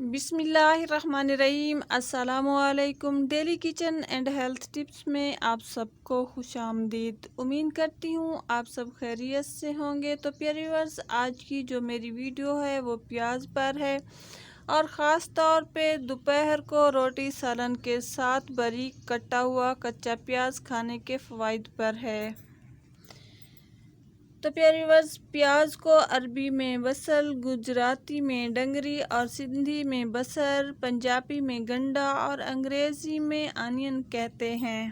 بسم اللہ الرحمن الرحیم۔ السلام علیکم۔ Daily kitchen and health tips میں آپ سب کو خوش آمدید۔ امید کرتی ہوں آپ سب خیریت سے ہوں گے۔ تو پیارے ویورز، آج کی جو میری ویڈیو ہے وہ پیاز پر ہے، اور خاص طور پہ دوپہر کو روٹی سالن کے ساتھ باریک کٹا ہوا کچا پیاز کھانے کے فوائد پر ہے۔ تو پیارے ویورز، پیاز کو عربی میں بصل، گجراتی میں ڈنگری اور سندھی میں بصر، پنجابی میں گنڈا اور انگریزی میں آنین کہتے ہیں۔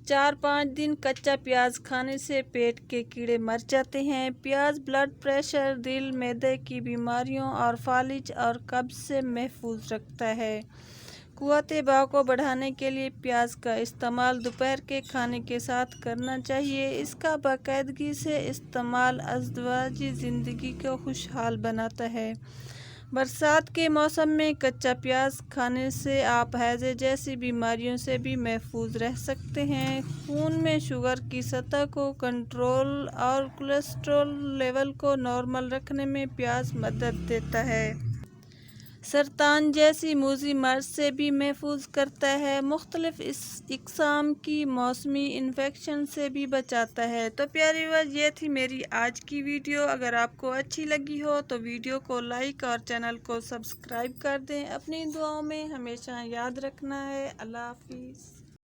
4-5 دن کچا پیاز کھانے سے پیٹ کے کیڑے مر جاتے ہیں۔ پیاز بلڈ پریشر، دل، معدے کی بیماریوں اور فالج اور قبض سے محفوظ رکھتا ہے۔ قوت بقا کو بڑھانے کے لیے پیاز کا استعمال دوپہر کے کھانے کے ساتھ کرنا چاہیے۔ اس کا باقاعدگی سے استعمال ازدواجی زندگی کو خوشحال بناتا ہے۔ برسات کے موسم میں کچا پیاز کھانے سے آپ ہیضے جیسی بیماریوں سے بھی محفوظ رہ سکتے ہیں۔ خون میں شوگر کی سطح کو کنٹرول اور کولیسٹرول لیول کو نارمل رکھنے میں پیاز مدد دیتا ہے۔ سرطان جیسی موذی مرض سے بھی محفوظ کرتا ہے۔ مختلف اقسام کی موسمی انفیکشن سے بھی بچاتا ہے۔ تو پیارے ویورز، یہ تھی میری آج کی ویڈیو۔ اگر آپ کو اچھی لگی ہو تو ویڈیو کو لائک اور چینل کو سبسکرائب کر دیں۔ اپنی دعاؤں میں ہمیشہ یاد رکھنا ہے۔ اللہ حافظ۔